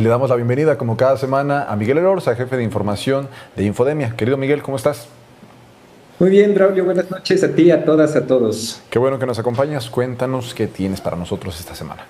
le damos la bienvenida, como cada semana, a Miguel Elorza, jefe de información de Infodemia. Querido Miguel, ¿cómo estás? Muy bien, Braulio, buenas noches a ti, a todas, a todos. Qué bueno que nos acompañas. Cuéntanos qué tienes para nosotros esta semana.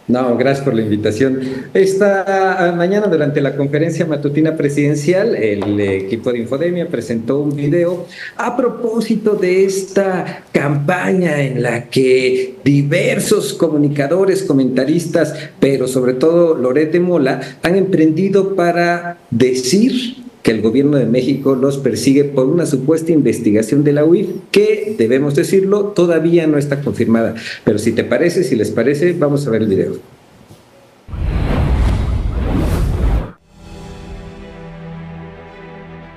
No, gracias por la invitación. Esta mañana, durante la conferencia matutina presidencial, el equipo de Infodemia presentó un video a propósito de esta campaña en la que diversos comunicadores, comentaristas, pero sobre todo Loret de Mola, han emprendido para decir que el gobierno de México los persigue por una supuesta investigación de la UIF que, debemos decirlo, todavía no está confirmada. Pero si les parece, vamos a ver el video.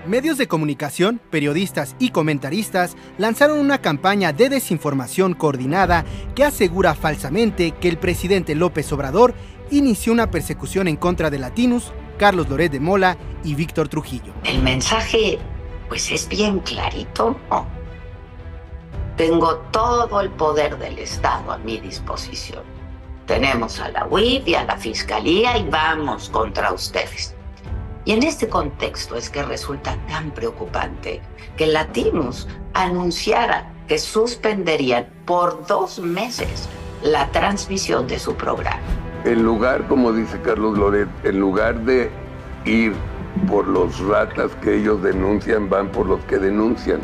Medios de comunicación, periodistas y comentaristas lanzaron una campaña de desinformación coordinada que asegura falsamente que el presidente López Obrador inició una persecución en contra de Latinus, Carlos Loret de Mola y Víctor Trujillo. El mensaje, pues, es bien clarito, ¿no? Tengo todo el poder del Estado a mi disposición. Tenemos a la UIF y a la Fiscalía y vamos contra ustedes. Y en este contexto es que resulta tan preocupante que Latinus anunciara que suspenderían por 2 meses la transmisión de su programa. En lugar, como dice Carlos Loret, en lugar de ir por los ratas que ellos denuncian, van por los que denuncian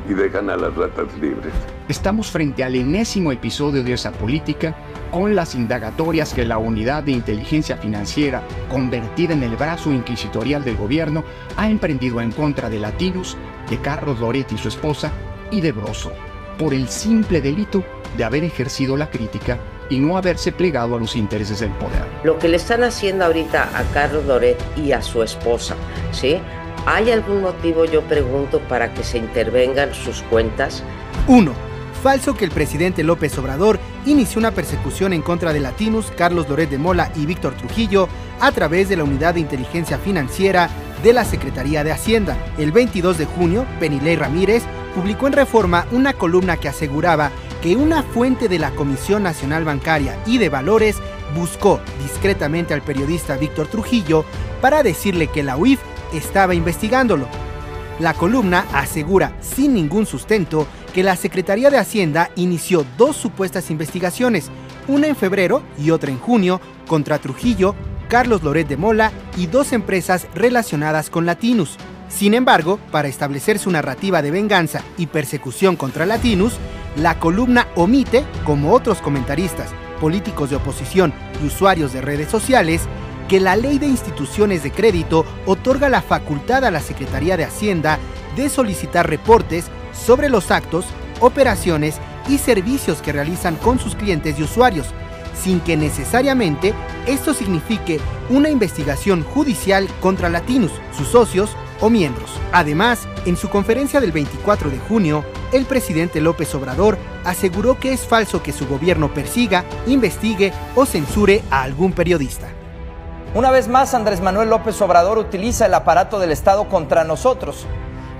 y dejan a las ratas libres. Estamos frente al enésimo episodio de esa política, con las indagatorias que la Unidad de Inteligencia Financiera, convertida en el brazo inquisitorial del gobierno, ha emprendido en contra de Latinus, de Carlos Loret y su esposa, y de Broso, por el simple delito de haber ejercido la crítica y no haberse plegado a los intereses del poder. Lo que le están haciendo ahorita a Carlos Loret y a su esposa, ¿sí? ¿Hay algún motivo, yo pregunto, para que se intervengan sus cuentas? 1. Falso que el presidente López Obrador inició una persecución en contra de Latinus, Carlos Loret de Mola y Víctor Trujillo a través de la Unidad de Inteligencia Financiera de la Secretaría de Hacienda. El 22 de junio, Penilei Ramírez publicó en Reforma una columna que aseguraba que una fuente de la Comisión Nacional Bancaria y de Valores buscó discretamente al periodista Víctor Trujillo para decirle que la UIF estaba investigándolo. La columna asegura, sin ningún sustento, que la Secretaría de Hacienda inició 2 supuestas investigaciones, una en febrero y otra en junio, contra Trujillo, Carlos Loret de Mola y 2 empresas relacionadas con Latinus. Sin embargo, para establecer su narrativa de venganza y persecución contra Latinus, la columna omite, como otros comentaristas, políticos de oposición y usuarios de redes sociales, que la Ley de Instituciones de Crédito otorga la facultad a la Secretaría de Hacienda de solicitar reportes sobre los actos, operaciones y servicios que realizan con sus clientes y usuarios, sin que necesariamente esto signifique una investigación judicial contra Latinus, sus socios o miembros. Además, en su conferencia del 24 de junio, el presidente López Obrador aseguró que es falso que su gobierno persiga, investigue o censure a algún periodista. Una vez más, Andrés Manuel López Obrador utiliza el aparato del Estado contra nosotros.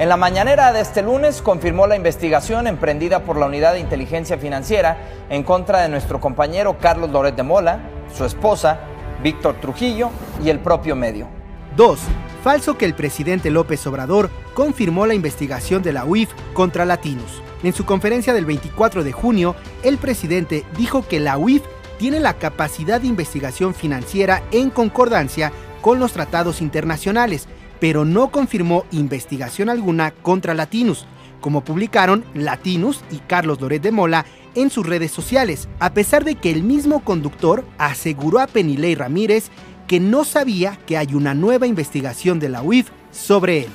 En la mañanera de este lunes confirmó la investigación emprendida por la Unidad de Inteligencia Financiera en contra de nuestro compañero Carlos Loret de Mola, su esposa, Víctor Trujillo y el propio medio. 2. Falso que el presidente López Obrador confirmó la investigación de la UIF contra Latinus. En su conferencia del 24 de junio, el presidente dijo que la UIF tiene la capacidad de investigación financiera en concordancia con los tratados internacionales, pero no confirmó investigación alguna contra Latinus, como publicaron Latinus y Carlos Loret de Mola en sus redes sociales, a pesar de que el mismo conductor aseguró a Penilei Ramírez que no sabía que hay una nueva investigación de la UIF sobre él.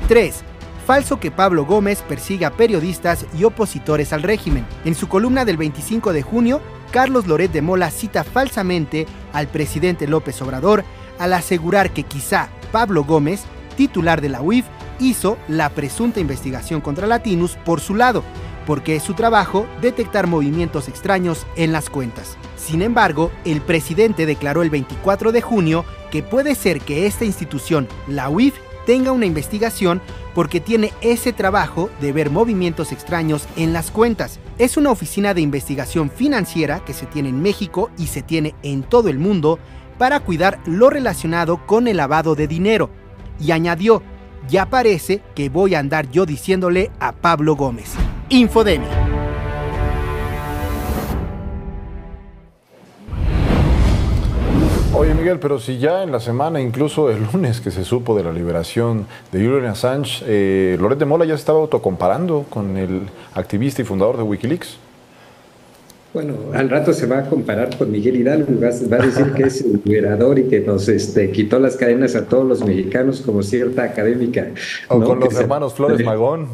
3. Falso que Pablo Gómez persiga a periodistas y opositores al régimen. En su columna del 25 de junio, Carlos Loret de Mola cita falsamente al presidente López Obrador al asegurar que quizá Pablo Gómez, titular de la UIF, hizo la presunta investigación contra Latinus por su lado, porque es su trabajo detectar movimientos extraños en las cuentas. Sin embargo, el presidente declaró el 24 de junio que puede ser que esta institución, la UIF, tenga una investigación porque tiene ese trabajo de ver movimientos extraños en las cuentas. Es una oficina de investigación financiera que se tiene en México y se tiene en todo el mundo para cuidar lo relacionado con el lavado de dinero. Y añadió: ya parece que voy a andar yo diciéndole a Pablo Gómez. Infodemia. Oye, Miguel, pero si ya en la semana, incluso el lunes que se supo de la liberación de Julian Assange, Loret de Mola ya se estaba autocomparando con el activista y fundador de Wikileaks. Bueno, al rato se va a comparar con Miguel Hidalgo, va a decir que es el liberador y que nos quitó las cadenas a todos los mexicanos como cierta académica. O ¿no? con los hermanos Flores Magón.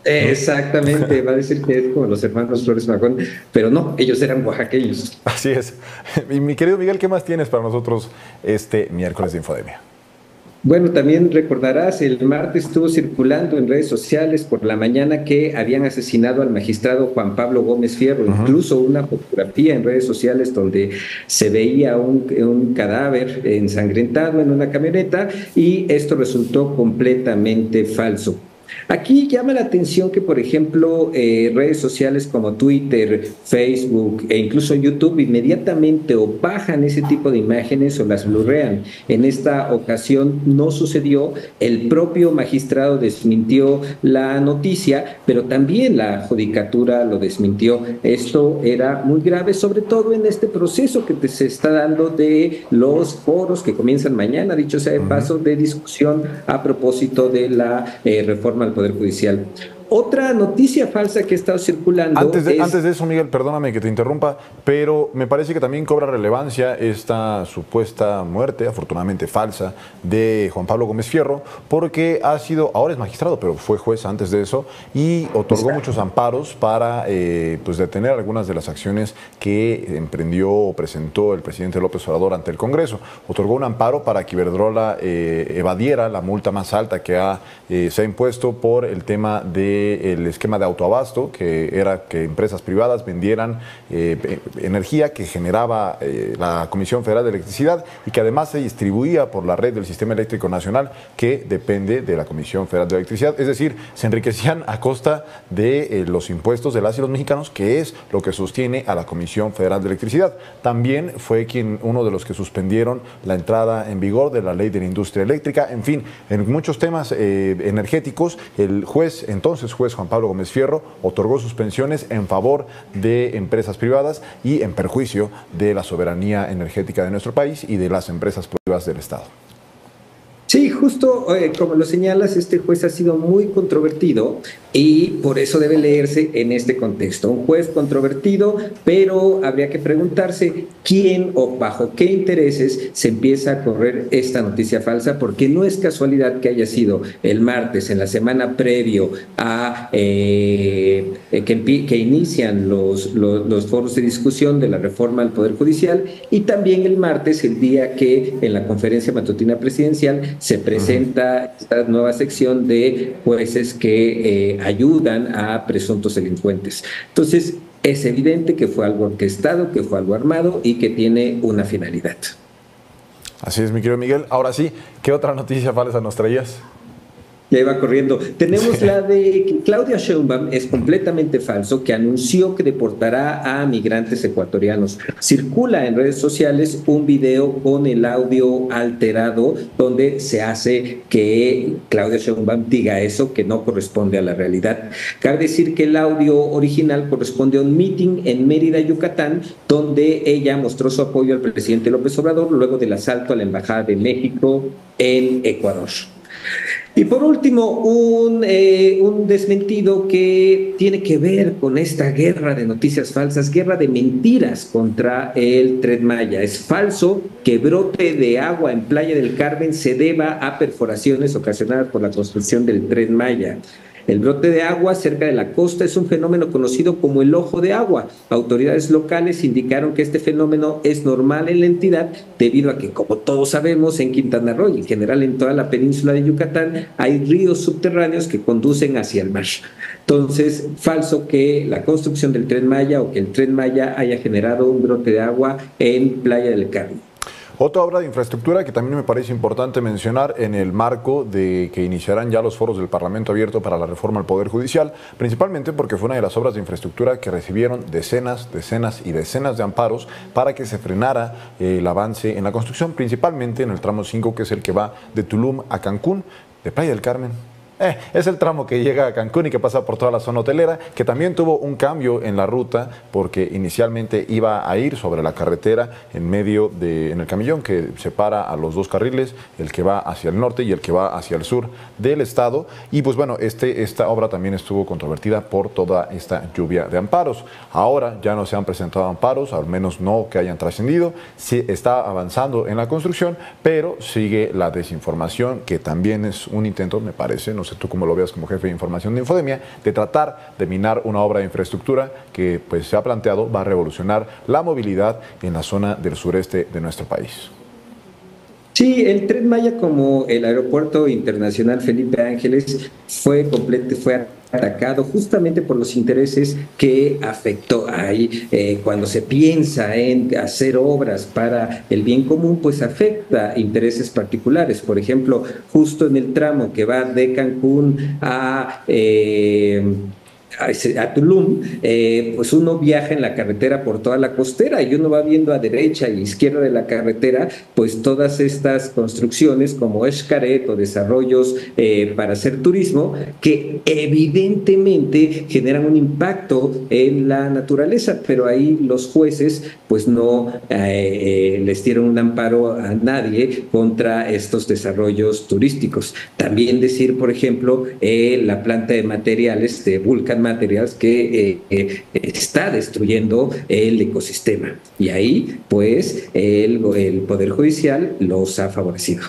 Exactamente, va a decir que es como los hermanos Flores Magón, pero no, ellos eran oaxaqueños. Así es. Y mi querido Miguel, ¿qué más tienes para nosotros este miércoles de Infodemia? Bueno, también recordarás, el martes estuvo circulando en redes sociales por la mañana que habían asesinado al magistrado Juan Pablo Gómez Fierro, incluso una fotografía en redes sociales donde se veía un cadáver ensangrentado en una camioneta, y esto resultó completamente falso. Aquí llama la atención que, por ejemplo, redes sociales como Twitter, Facebook e incluso YouTube inmediatamente o bajan ese tipo de imágenes o las blurrean. En esta ocasión no sucedió, el propio magistrado desmintió la noticia, pero también la judicatura lo desmintió. Esto era muy grave, sobre todo en este proceso que se está dando de los foros que comienzan mañana, dicho sea de paso, de discusión a propósito de la reforma al Poder Judicial. Otra noticia falsa que ha estado circulando antes de eso, Miguel, perdóname que te interrumpa, pero me parece que también cobra relevancia esta supuesta muerte, afortunadamente falsa, de Juan Pablo Gómez Fierro, porque ahora es magistrado, pero fue juez antes de eso, y otorgó muchos amparos para pues detener algunas de las acciones que emprendió o presentó el presidente López Obrador ante el Congreso. Otorgó un amparo para que Iberdrola evadiera la multa más alta que se ha impuesto por el tema del esquema de autoabasto, que era que empresas privadas vendieran energía que generaba la Comisión Federal de Electricidad y que además se distribuía por la red del Sistema Eléctrico Nacional, que depende de la Comisión Federal de Electricidad. Es decir, se enriquecían a costa de los impuestos de las y los mexicanos, que es lo que sostiene a la Comisión Federal de Electricidad. También fue uno de los que suspendieron la entrada en vigor de la Ley de la Industria Eléctrica. En fin, en muchos temas energéticos, el juez Juan Pablo Gómez Fierro otorgó suspensiones en favor de empresas privadas y en perjuicio de la soberanía energética de nuestro país y de las empresas privadas del Estado. Sí, justo como lo señalas, este juez ha sido muy controvertido y por eso debe leerse en este contexto. Un juez controvertido, pero habría que preguntarse quién o bajo qué intereses se empieza a correr esta noticia falsa, porque no es casualidad que haya sido el martes, en la semana previo a que inician los foros de discusión de la reforma al Poder Judicial, y también el martes, el día que en la conferencia matutina presidencial se presenta esta nueva sección de jueces que ayudan a presuntos delincuentes. Entonces, es evidente que fue algo orquestado, que fue algo armado y que tiene una finalidad. Así es, mi querido Miguel. Ahora sí, ¿qué otra noticia falsa nos traías? Ya iba corriendo. Tenemos la de que Claudia Sheinbaum, es completamente falso, que anunció que deportará a migrantes ecuatorianos. Circula en redes sociales un video con el audio alterado donde se hace que Claudia Sheinbaum diga eso, que no corresponde a la realidad. Cabe decir que el audio original corresponde a un meeting en Mérida, Yucatán, donde ella mostró su apoyo al presidente López Obrador luego del asalto a la Embajada de México en Ecuador. Y por último, un desmentido que tiene que ver con esta guerra de noticias falsas, guerra de mentiras contra el Tren Maya. Es falso que brote de agua en Playa del Carmen se deba a perforaciones ocasionadas por la construcción del Tren Maya. El brote de agua cerca de la costa es un fenómeno conocido como el ojo de agua. Autoridades locales indicaron que este fenómeno es normal en la entidad debido a que, como todos sabemos, en Quintana Roo y en general en toda la península de Yucatán hay ríos subterráneos que conducen hacia el mar. Entonces, falso que la construcción del Tren Maya o que el Tren Maya haya generado un brote de agua en Playa del Carmen. Otra obra de infraestructura que también me parece importante mencionar en el marco de que iniciarán ya los foros del Parlamento abierto para la reforma al Poder Judicial, principalmente porque fue una de las obras de infraestructura que recibieron decenas y decenas de amparos para que se frenara el avance en la construcción, principalmente en el tramo 5, que es el que va de Tulum a Cancún, de Playa del Carmen. Es el tramo que llega a Cancún y que pasa por toda la zona hotelera, que también tuvo un cambio en la ruta porque inicialmente iba a ir sobre la carretera en el camellón que separa a los dos carriles, el que va hacia el norte y el que va hacia el sur del estado. Y pues bueno, esta obra también estuvo controvertida por toda esta lluvia de amparos. Ahora ya no se han presentado amparos, al menos no que hayan trascendido. Sí está avanzando en la construcción, pero sigue la desinformación, que también es un intento, me parece, no sé tú cómo lo veas como jefe de información de Infodemia, de tratar de minar una obra de infraestructura que pues se ha planteado va a revolucionar la movilidad en la zona del sureste de nuestro país. Sí, el Tren Maya, como el Aeropuerto Internacional Felipe Ángeles, fue atacado justamente por los intereses que afectó ahí. Cuando se piensa en hacer obras para el bien común, pues afecta intereses particulares. Por ejemplo, justo en el tramo que va de Cancún a Tulum, pues uno viaja en la carretera por toda la costera y uno va viendo a derecha e izquierda de la carretera pues todas estas construcciones como Xcaret o desarrollos para hacer turismo que evidentemente generan un impacto en la naturaleza, pero ahí los jueces pues no les dieron un amparo a nadie contra estos desarrollos turísticos. También decir, por ejemplo, la planta de materiales de Vulcan Materials que está destruyendo el ecosistema. Y ahí, pues, el Poder Judicial los ha favorecido.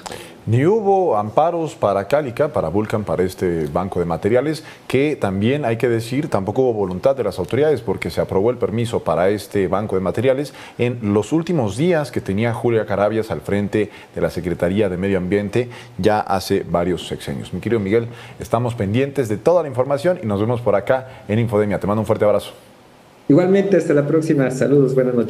Ni hubo amparos para Cálica, para Vulcan, para este banco de materiales, que también hay que decir, tampoco hubo voluntad de las autoridades porque se aprobó el permiso para este banco de materiales en los últimos días que tenía Julia Carabias al frente de la Secretaría de Medio Ambiente ya hace varios sexenios. Mi querido Miguel, estamos pendientes de toda la información y nos vemos por acá en Infodemia. Te mando un fuerte abrazo. Igualmente, hasta la próxima. Saludos, buenas noches.